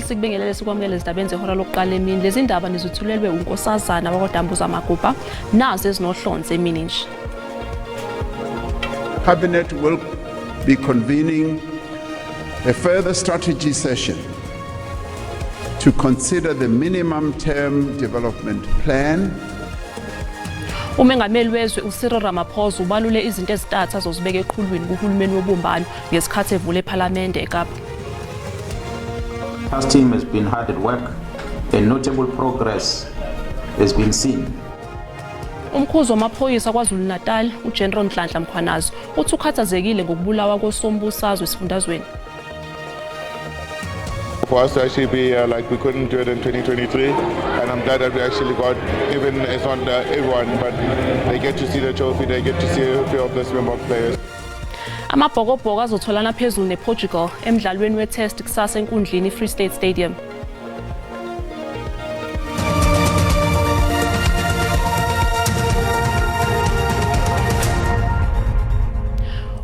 Sibuyele sikubingelele sikwamukele izindaba zehora lokuqala emini. Lezi ndaba nizithulelwe unkosazana wakwaDambuza Magubha nazo ezinohlonze emini nje. Cabinet will be convening a further strategy session to consider the minimum term development plan. Umengameli wezwe uCyril Ramaphosa ubalule izinto ezintathu azozibeka eqhulwini kuhulumeni wobumbano ngesikhathi evule ePhalamende eKapa. Our team has been hard at work and notable progress has been seen. Umkhuzi wamaphoyisa kwaZulu-Natal uGeneral Nhlanhla Mkhwanazi uthi ukhathazekile ngokubulawa kosombusazwe esifundazweni. For us to actually be here like we couldn't do it in 2023, and I'm glad that we actually got, even it's not everyone, but they get to see the trophy, they get to see a few of the Springbok players. Amabhokobhoko azotholana phezulu nePortugal emdlalweni wetest kusasa enkundleni Free State Stadium.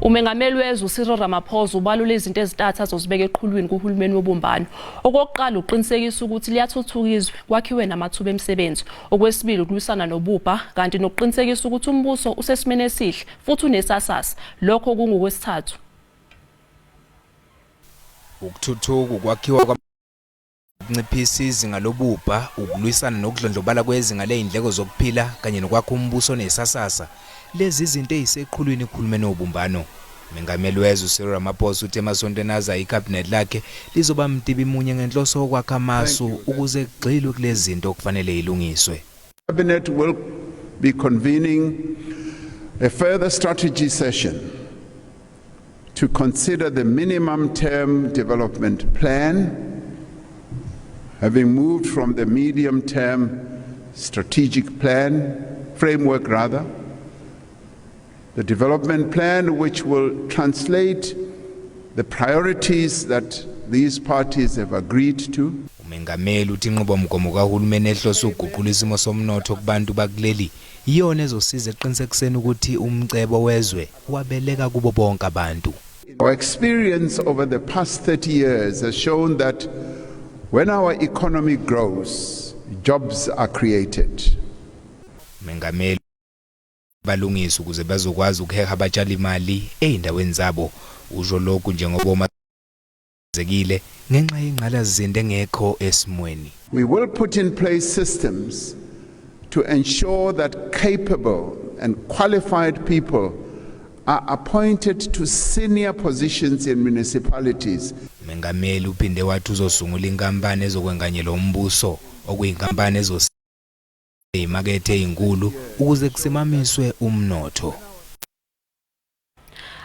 Umengameli wezwe uCyril Ramaphosa ubalule izinto ezintathu azozibeka eqhulwini kuhulumeni wobumbano. Okokuqala uqinisekisa ukuthi liyathuthukizwe kwakhiwe namathuba emisebenzi. Okwesibili ukulwisana nobubha kanti nokuqinisekisa ukuthi umbuso usesimene esihle futhi unesasasa. Lokho kungokwesithathu. Ukuthuthuka ukwakhiwa kwanciphisa izinga lobubha, ukulwisana nokudlondlobala kwezinga lezindleko zokuphila kanye nokwakha umbuso nesasasa. Lezi izinto eziseqhulwini kuhulumeni wobumbano. Umengameli wezwe uCyril Ramaphosa uthi emasontweni aza icabinet lakhe lizoba mdibimunye ngenhloso yokwakha amasu ukuze kugxilwe kulezi zinto okufanele ilungiswe. Cabinet will be convening a further strategy session to consider the minimum term development plan, having moved from the medium term strategic plan framework rather. The development plan which will translate the priorities that these parties have agreed to. Umengameli uthi inqubomgomo kahulumeni ehlose uguqula isimo somnotho kubantu bakuleli iyona ezosiza eqinisekiseni ukuthi umcebo wezwe wabeleka kubo bonke abantu. Our experience over the past 30 years has shown that when our economy grows, jobs are created. Umengameli balungisa ukuze bazokwazi ukuheha abatshali imali eindaweni zabo. Usho lokhu njengoba mazekile ngenxa yengqalasizinda engekho esimweni. We will put in place systems to ensure that capable and qualified people are appointed to senior positions in municipalities. Umengameli uphinde wathi uzosungula inkampani ezokwenganyela umbuso okuyinkampani ezimakethe ezinkulu ukuze kusimamiswe umnotho.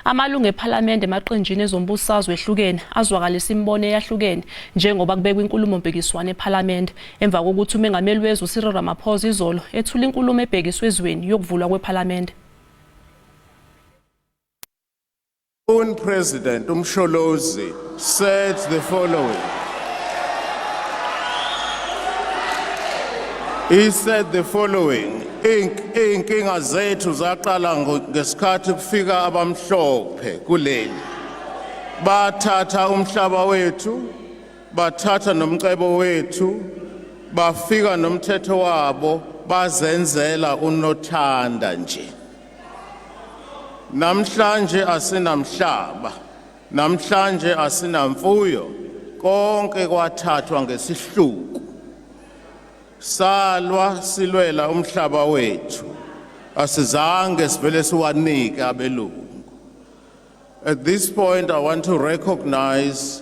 Amalungu ePhalamende emaqenjini ezombusazwe ehlukene azwakalisa imibono eyahlukene njengoba kubekwa inkulumo mpikiswano ePhalamende emva kokuthi umengameli wezwe uCyril Ramaphosa izolo ethula inkulumo ebhekiswe ezweni yokuvulwa kwePhalamende. Own President Umsholozi said the following. He said the following. Inkinga zethu zaqala ngesikhathi kufika abamhlophe kuleli. Bathatha umhlaba wethu, bathatha nomcebo wethu, bafika nomthetho wabo, bazenzela unothanda nje. Namhlanje asinamhlaba, namhlanje asinamfuyo, konke kwathathwa ngesihluku. Salwa silwela umhlaba wethu, asizange sivele siwanike abelungu. At this point, I want to recognize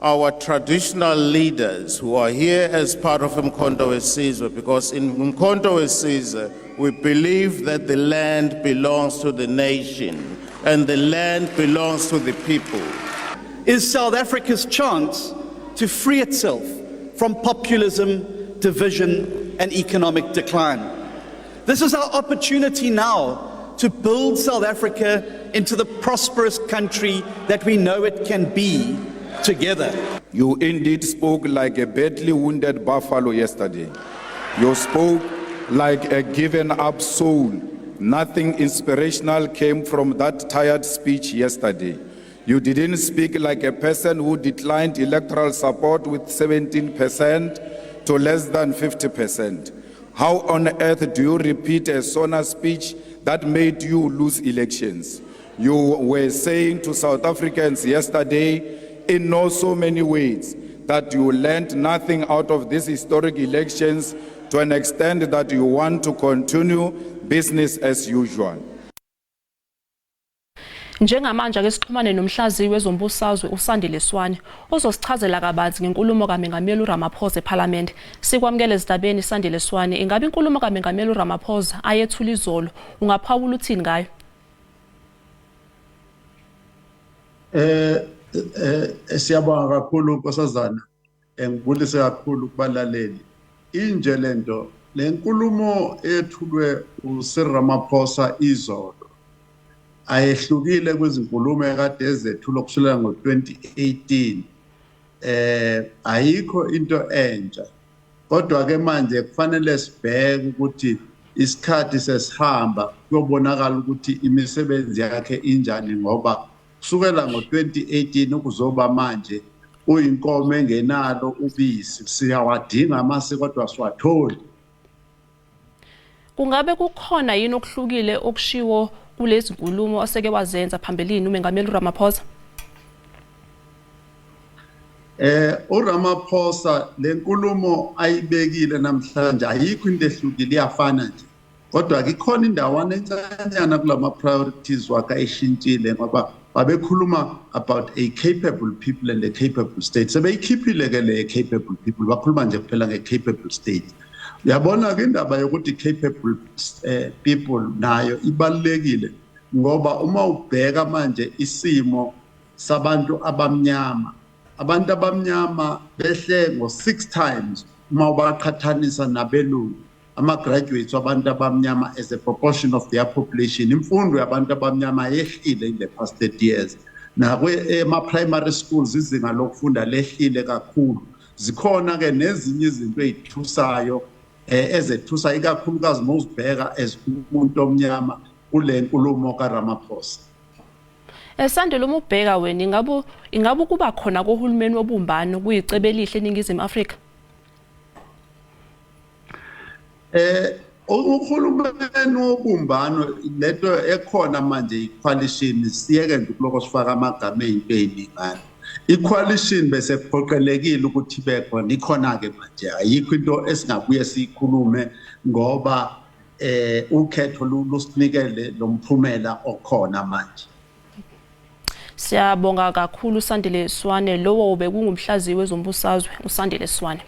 our traditional leaders who are here as part of Umkhonto weSizwe, because in Umkhonto weSizwe, we believe that the land belongs to the nation and the land belongs to the people. Is South Africa's chance to free itself from populism, division and economic decline. This is our opportunity now to build South Africa into the prosperous country that we know it can be together. You indeed spoke like a badly wounded buffalo yesterday. You spoke like a given up soul. Nothing inspirational came from that tired speech yesterday. You didn't speak like a person who declined electoral support with 17% to less than 50%. How on earth do you repeat a SONA speech that made you lose elections? You were saying to South Africans yesterday in no so many ways that you learned nothing out of these historic elections to an extent that you want to continue business as usual. Njengamanje ake sixhumane nomhlaziyi wezombusazwe uSandile Swane ozosichazela kabanzi ngenkulumo kaMengameli uRamaphosa eParliament. Sikwamukele ezindabeni Sandile Swane, ingabe inkulumo kaMengameli uRamaphosa ayethula izolo ungaphawula uthini ngayo? Siyabonga kakhulu Nkosazana, ngibulise kakhulu kubalaleli. Inje lento lenkulumo ethulwe uSir Ramaphosa izolo ayehlukile kwezinkulumo ekade ezethulwa kusukela ngo2018. Ayikho into entsha, kodwa ke manje kufanele sibheke ukuthi isikhathi sesihamba kuyobonakala ukuthi imisebenzi yakhe injani, ngoba kusukela ngo2018 ukuzoba manje uyinkomo engenalo ubisi. Siyawadinga amasi kodwa siwatholi. Kungabe kukhona yini okuhlukile okushiwo kulezi nkulumo oseke wazenza phambilini uMengameli uRamaphosa? uRamaphosa lenkulumo ayibekile namhlanje ayikho into ehlukile, iyafana nje, kodwa ikhona indawana encanyana kulama priorities wakhe ayishintshile, ngoba babekhuluma about a capable people and a capable state. Sebeyikhiphile ke le capable people, bakhuluma nje kuphela nge-capable state. Uyabona ke indaba yokuthi capable people nayo ibalulekile, ngoba uma ubheka manje isimo sabantu abamnyama, abantu abamnyama behle ngo6 times uma ubaqhathanisa nabelungu. Ama-graduates wabantu abamnyama as a proportion of their population, imfundo yabantu abamnyama yehlile in the past 30 years. Ema-primary schools izinga lokufunda lehlile kakhulu. Zikhona ke nezinye izinto ezithusayo ezethusa ikakhulukazi uma uzibheka as umuntu omnyama kule nkulumo kaRamaphosa. Sandile, uma ubheka wena ingabe kuba khona kohulumeni wobumbano kuyicebe elihle eNingizimu Afrika? Uhulumeni wobumbano lento ekhona manje i-coalition, siyeke nje kuloko sifaka amagama ey'ningana. I-coalition bese kuphoqelekile ukuthi ibe khona, ikhona ke manje ayikho into esingabuye siyikhulume ngoba ukhetho lusinikele lo mphumela okhona manje. Siyabonga kakhulu Sandile Swane, lowo bekungumhlaziyi wezombusazwe uSandile Swane.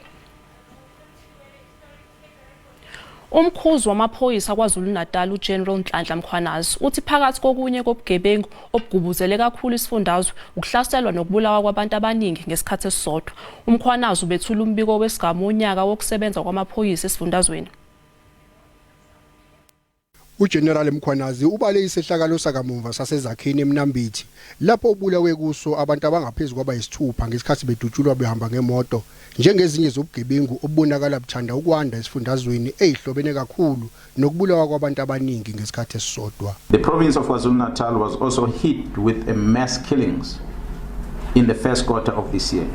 Umkhuzi wamaphoyisa kwaZulu-Natal uGeneral Nhlanhla Mkhwanazi uthi phakathi kokunye kobugebengu obugubuzele kakhulu isifundazwe ukuhlaselwa nokubulawa kwabantu abaningi ngesikhathi esisodwa. Umkhwanazi ubethula umbiko wesigaba onyaka wokusebenza kwamaphoyisa esifundazweni. uGeneral Mkhwanazi ubale isehlakalo sakamuva saseZakheni eMnambithi lapho ubulawe kuso abantu abangaphezulu kwabayisithupha ngesikhathi bedutshulwa behamba ngemoto, njengezinye zobugebengu obubonakala buthanda ukwanda esifundazweni ezihlobene kakhulu nokubulawa kwabantu abaningi ngesikhathi esisodwa. The province of KwaZulu-Natal was also hit with a mass killings in the first quarter of this year.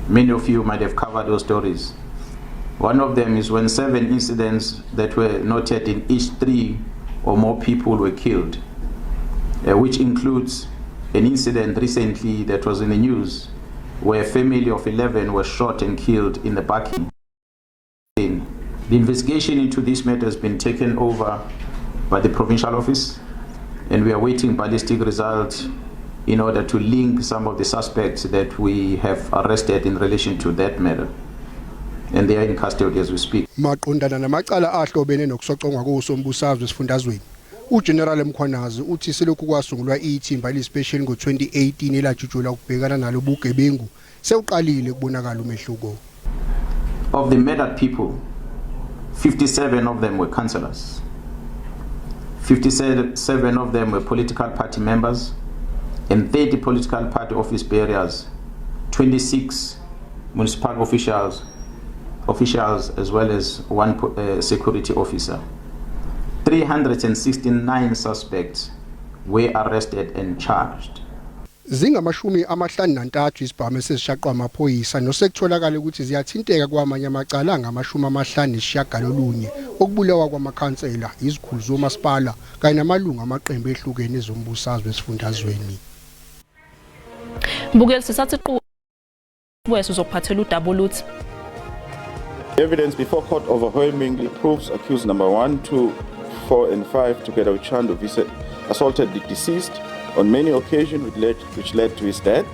Many of you might have covered those stories. One of them is when 7 incidents that were noted in each 3 or more people were killed, which includes an incident recently that was in the news where a family of 11 were shot and killed in the parking. The investigation into this matter has been taken over by the provincial office, and we are waiting ballistic results in order to link some of the suspects that we have arrested in relation to that matter. And they are in custody as we speak. Maqondana namacala ahlobene nokusocongwa kosombusazwe esifundazweni, uGeneral Mkhwanazi uthi selokhu kwasungulwa ithimba elispecial ngo2018 elajutshula ukubhekana nalo bugebengu sewuqalile kubonakala umehluko. Of the murdered people, 57 of them were councillors. 57 of them were political party members, and 30 political party office bearers, 26 municipal officials as well as 1 security officer. 369 suspects were arrested and charged. zingamashumi amahlanu nantathu izibhamu esezishaqwa amaphoyisa nosekutholakala ukuthi ziyathinteka kwamanye amacala ngama-59 okubulawa kwamakhansela, izikhulu zomasipala kanye namalungu amaqembu ehlukene ezombusazwe esifundazweni. Mbukeli sisathi wethu uzokuphathela udaba oluthi evidence before court overwhelmingly proves accused number 1, 2, 4 and 5 together with Chando assaulted the deceased on many occasions which led to his death.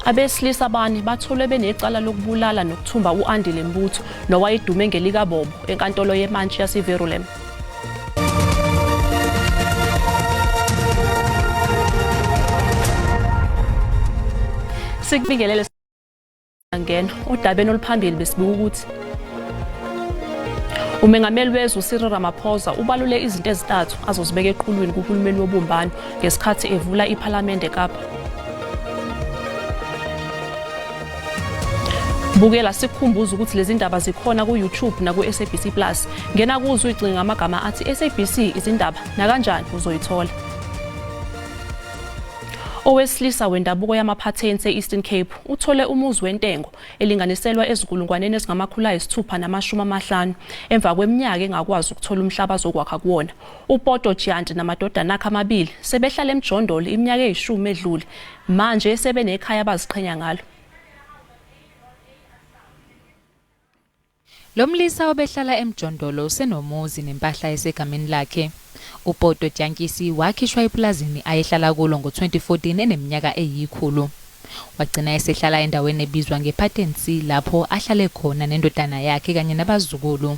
Abesilisa abane bathole benecala lokubulala nokuthumba uAndile Mbutho nowayedume ngelika Bobo enkantolo yemantshi yaseVerulam. Sikubingelele ngena udabeni oluphambili besibika ukuthi umengameli wezwe uCyril Ramaphosa ubalule izinto ezintathu azozibeka eqhulwini kuhulumeni wobumbano ngesikhathi evula iParliament eKapa. Bukela sikhumbuza ukuthi lezi ndaba zikhona ku YouTube na ku SABC Plus. Ngena kuzo uyicinga amagama athi SABC izindaba na kanjani uzoyithola. Owesilisa wendabuko yamaphatheni eEastern Cape uthole umuzi wentengo elinganiselwa ezikulungwaneni ezingama650 emva kweminyaka engakwazi ukuthola umhlaba zokwakha kuwona. uPoto Giant namadodana akhe amabili sebehlala eMjondolo iminyaka eyishumi edlule, manje sebenekhaya abaziqhenya ngalo. Lomlisa obehlala eMjondolo usenomuzi nempahla esegameni lakhe. uPoto Jankisi wakhishwa eplazini ayehlala kulo ngo-2014 eneminyaka eyikhulu. Wagcina esehlala endaweni ebizwa ngePatency lapho ahlale khona nendodana yakhe kanye nabazukulu.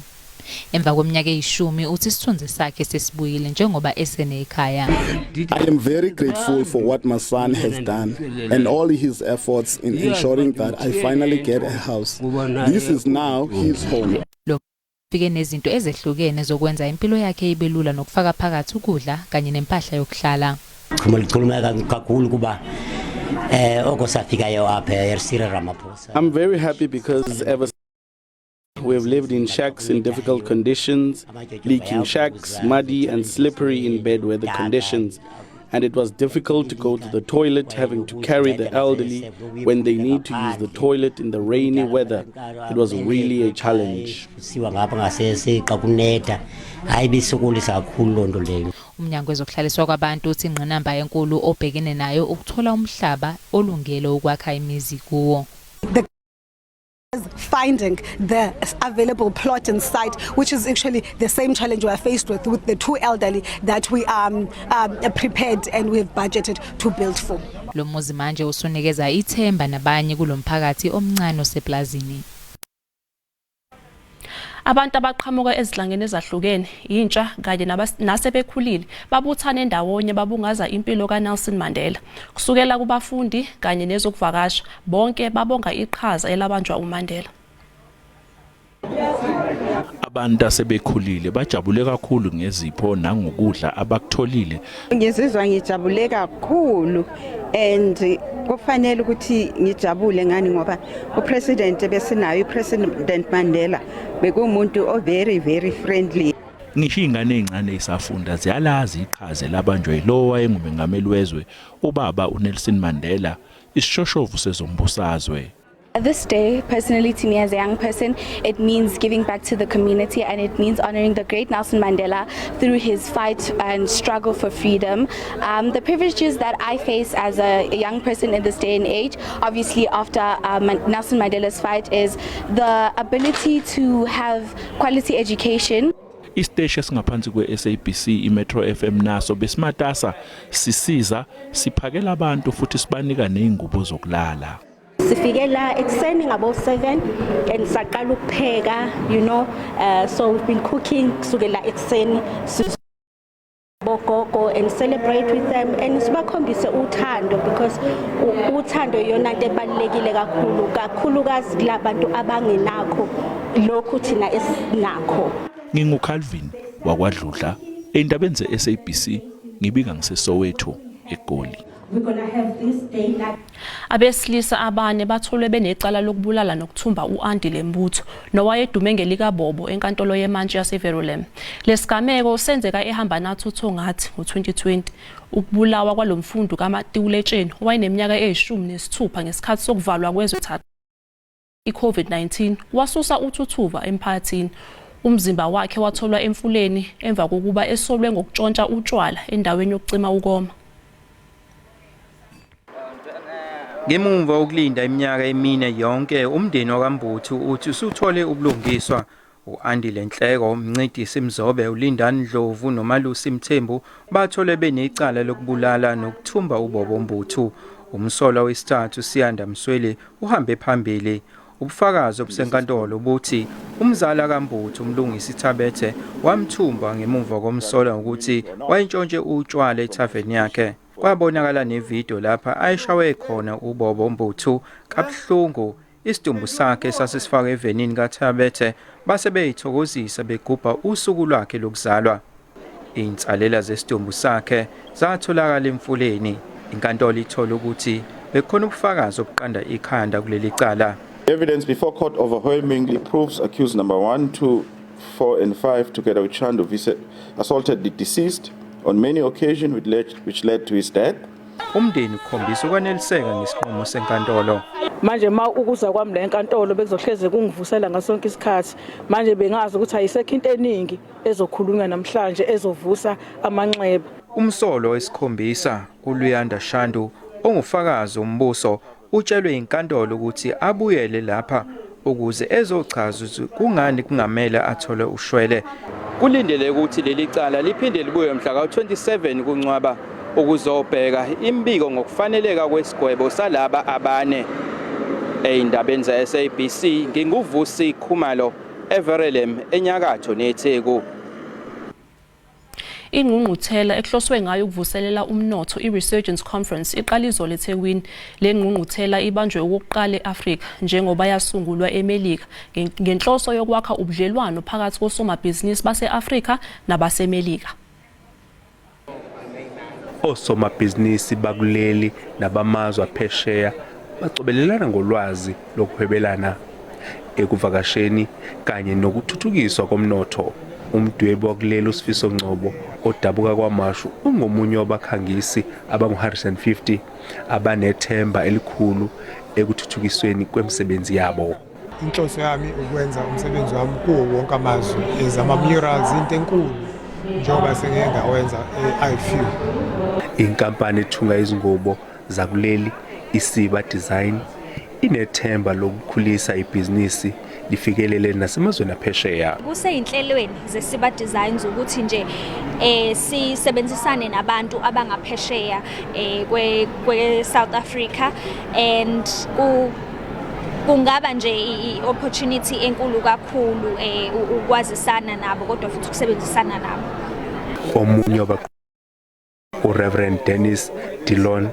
Emva kweminyaka eyishumi uthi isithunzi sakhe sesibuyile njengoba esenekhaya. I am very grateful for what my son has done and all his efforts in ensuring that I finally get a house. This is now his home. Fike nezinto ezehlukene zokwenza impilo yakhe ibelula nokufaka phakathi ukudla kanye nempahla yokuhlala. I'm very happy because ever we've lived in shacks in difficult conditions, leaking shacks, muddy and slippery in bad weather conditions. And it was difficult to go to the toilet, having to carry the elderly when they need to use the toilet in the rainy weather. It was really a challenge. Umnyango wezokuhlaliswa kwabantu uthi ingqinamba enkulu obhekene nayo ukuthola umhlaba olungele ukwakha imizi kuwo. Finding the available plot and site, which is actually the same challenge we are faced with the two elderly that we are prepared and we have budgeted to build for. Lo muzi manje usunikeza ithemba nabanye kulomphakathi omncane oseplazini. Abantu abaqhamuka ezihlangene ezahlukene, intsha kanye nasebekhulile babuthana endawonye babungaza impilo kaNelson Mandela. Kusukela kubafundi kanye nezokuvakasha, bonke babonga iqhaza elabanjwa uMandela. Abantu asebekhulile bajabule kakhulu ngezipho nangokudla abakutholile. Ngizizwa ngijabule kakhulu and kufanele ukuthi ngijabule ngani ngoba upresident besinayo uPresident Mandela bekumuntu o very friendly. Ngisho ingane ezincane isafunda ziyalazi iqhaza labanjwa yilowo wayengumengameli wezwe ubaba uNelson Mandela, isishoshovu sezombusazwe. This day, personally to me as a young person, it means giving back to the community and it means honoring the great Nelson Mandela through his fight and struggle for freedom. The privileges that I face as a young person in this day and age, obviously after Nelson Mandela's fight, is the ability to have quality education. Isiteshi esingaphansi kweSABC iMetro FM naso besimatasa sisiza siphakela abantu futhi sibanika nezingubo zokulala. Sifikela ekseni ngabo 7 and saqala ukupheka, so we've been cooking kusukela ekseni bogogo and celebrate with them and sibakhombise uthando because uthando yona into ebalekile kakhulukazi labantu abangenakho lokhu thina esinakho. NginguCalvin wakwaDludla endabeni zeSABC ngibika ngiseSoweto eGoli. we're going to have this day like Abesilisa abane batholwe benecala lokubulala nokuthumba uAndile Mbutho nowayedume ngelika Bobo enkantolo yemantshi yaseVerulam. Lesigameko senzeka ehamba nathutho ngathi ngo2020. Ukubulawa kwalomfundo kaMatiuletsheni owayeneminyaka e16 ngesikhathi sokuvalwa kwezwe iCovid-19 wasusa uthuthuva emphakathini. Umzimba wakhe watholwa emfuleni emva kokuba esolwe ngokutshontsha utshwala endaweni yokucima ukoma. Ngemumva ukulinda iminyaka emine yonke umndeni wakaMbutho uthi usuthole ubulungiswa. uAndile Nhleko, umncedisi Mzobe, uLindani Ndlovu noMalusi Mthembu bathole benecala lokubulala nokuthumba uBobo Mbutho. Umsolwa wesithathu Siyanda Msweli uhambe phambili. Ubufakazi obusenkantolo buthi umzala kaMbutho umlungisi Thabethe wamthumba ngemuva komsolwa ukuthi wayentshontshe utshwala ethaveni yakhe. Kwabonakala nevideo lapha ayishawe khona uBobo Mbutho kabuhlungu. Isidumbu sakhe sasisifaka evenini kaThabethe base beyithokozisa begubha usuku lwakhe lokuzalwa. Insalela zesidumbu sakhe zatholakala emfuleni. Inkantolo ithola ukuthi bekhona ubufakazi obuqanda ikhanda kuleli cala. Evidence before court overwhelmingly proves accused number 1, 2, 4 and 5 together with Chando Vise assaulted the deceased on many occasions which led to his death. Umndeni ukhombisa ukwaneliseka ngesinqumo senkantolo. Manje ukuza kwami le nkantolo bekuzohleze kungivusela ngasonke isikhathi. Manje bengazi ukuthi ayisekho into eningi ezokhulunywa namhlanje ezovusa amanxeba. Umsolo wesikhombisa uLuyanda Shandu ongufakazi umbuso utshelwe inkantolo ukuthi abuyele lapha ukuze ezochaza ukuthi kungani kungamele athole ushwele. Kulindele ukuthi leli cala liphinde libuye mhla ka27 kuNcwaba ukuzobheka imbiko ngokufaneleka kwesigwebo salaba abane. Eindabeni zaSABC nginguvusi Khumalo eVerulam enyakatho neTheku. Ingqungquthela ehloswe ngayo ukuvuselela umnotho iResurgence Conference iqala izolo eThekwini. Le ngqungquthela ibanjwe ukuqala eAfrika njengoba yasungulwa eMelika ngenhloso yokwakha ubudlelwano phakathi kosomabhizinisi baseAfrika nabaseMelika. Osomabhizinisi bakuleli nabamazwe aphesheya bacobelelana ngolwazi lokuhwebelana ekuvakasheni kanye nokuthuthukiswa komnotho. Umdwebi wakuleli uSifiso Ngcobo odabuka kwamashu ungomunye wabakhangisi abangu150 abanethemba elikhulu ekuthuthukisweni kwemisebenzi yabo. Inhloso yami ukwenza umsebenzi wami kuwo wonke amazwe ezama murals into enkulu njengoba sengeke ngawenza eIFU. Inkampani ethunga izingubo zakuleli iSiba Design inethemba lokukhulisa ibhizinisi lifikelele nasemazweni aphesheya. Kuseyinhlelweni zeSiba Designs ukuthi nje sisebenzisane nabantu abangaphesheya kwe South Africa and kungaba nje iopportunity enkulu kakhulu ukwazisana nabo kodwa futhi ukusebenzisana nabo. Omunye uReverend Dennis Dillon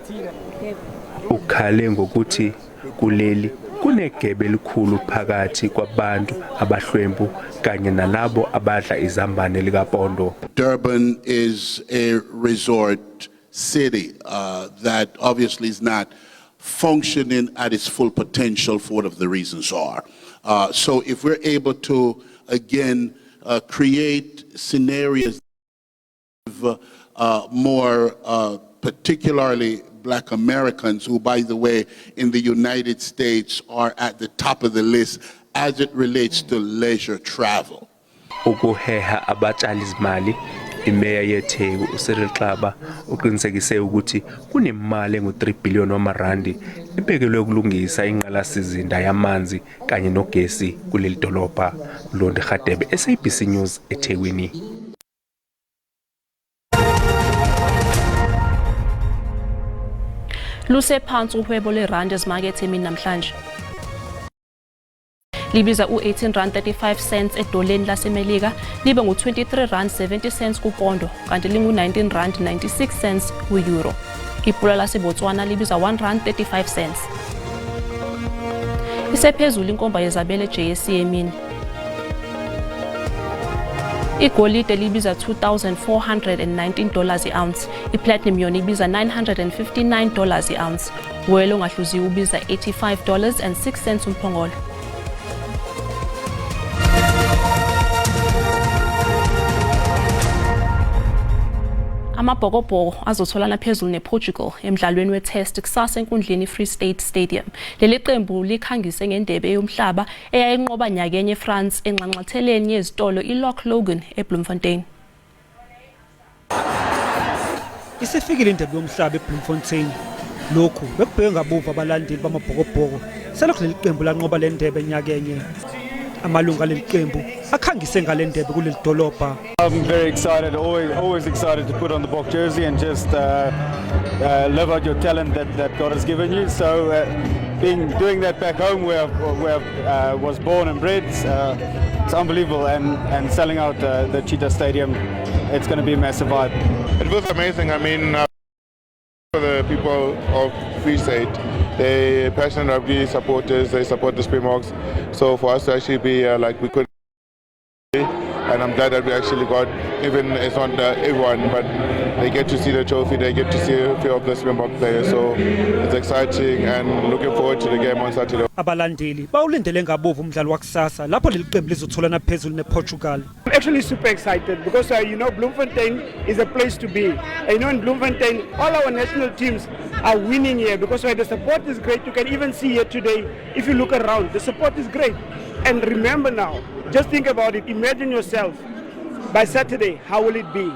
ukhale ngokuthi kuleli kunegebe elikhulu phakathi kwabantu abahlwempu kanye nalabo abadla izambane likaPondo. Durban is a resort city that obviously is not functioning at its full potential for what of the reasons are. So if we're able to again create scenarios more particularly Black Americans who, by the way, in the United States are at the top of the list as it relates to leisure travel. Ukuheha abatshali izimali, imeya yeTheku uCyril Xaba uqinisekise ukuthi kunemali engu3 billion wamarandi ebekelwe ukulungisa inqalasizinda yamanzi kanye nogesi kuleli dolobha. Londi Khadebe, SABC News eThekwini. Luse phansi uhwebo leRand ezimakethe emini namhlanje. Libiza u18.35 edoleni laseMelika, libe ngu23.70 kupondo, kanti lingu19.96 ku-euro. Ipula laseBotswana libiza R1.35. Isephezulu inkomba yezabelo JSE emini. Igolide libiza $2,419 i-ounce, iplatinum yona ibiza $959 i-ounce, uwoyela ongahluziwe ubiza $85.06 umphongolo. Amabhokobhoko azotholana phezulu nePortugal emdlalweni wetest kusasa enkundleni Free State Stadium. Leli qembu likhangise ngendebe yomhlaba eyayinqoba nyakenye eFrance enxanxatheleni yezitolo iLoch Logan eBloemfontein. Isifikile indebe yomhlaba eBloemfontein. Lokhu bekubheke ngabuva abalandeli bamabhokobhoko selokhu leli qembu lanqoba le ndebe nyakenye. Amalunga leli qembu akhangise ngale ndebe kuleli dolobha. I'm very excited, always excited to put on the Bok jersey and just live out your talent that God has given you. So doing that back home where I was born and bred, it's unbelievable, and selling out the Cheetah Stadium, it's going to be a massive vibe. It was amazing. I mean, for the people of Free State, they're passionate rugby supporters, they support the Springboks. So for us to actually be like we could, and I'm glad that we actually got, even it's not everyone, but they get to see the trophy, they get to see a few of the Springbok players. So it's exciting and looking forward to the game on Saturday. Abalandeli bawulindele ngabovu umdlalo wakusasa lapho leli qembu lizotholana phezulu nePortugal. I'm actually super excited because Bloemfontein is a place to be. And in Bloemfontein, all our national teams are winning here because the support is great. You can even see here today, if you look around, the support is great. And remember now, just think about it. Imagine yourself, by Saturday, how will it be?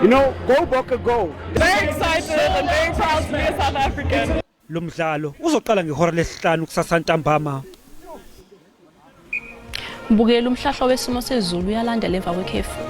Go Bokke, go. Very excited and very proud to be a South African. Lo mdlalo uzoqala ngehora lesihlanu kusasa ntambama. Mbukela umhlahlo wesimo sezulu uyalandela emva kwekhefu.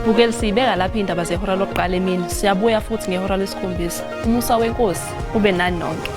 Bukela sibeka lapha indaba zehora lokuqala emini. Siyabuya futhi ngehora lesikhombisa. Umusa wenkosi ube nani nonke.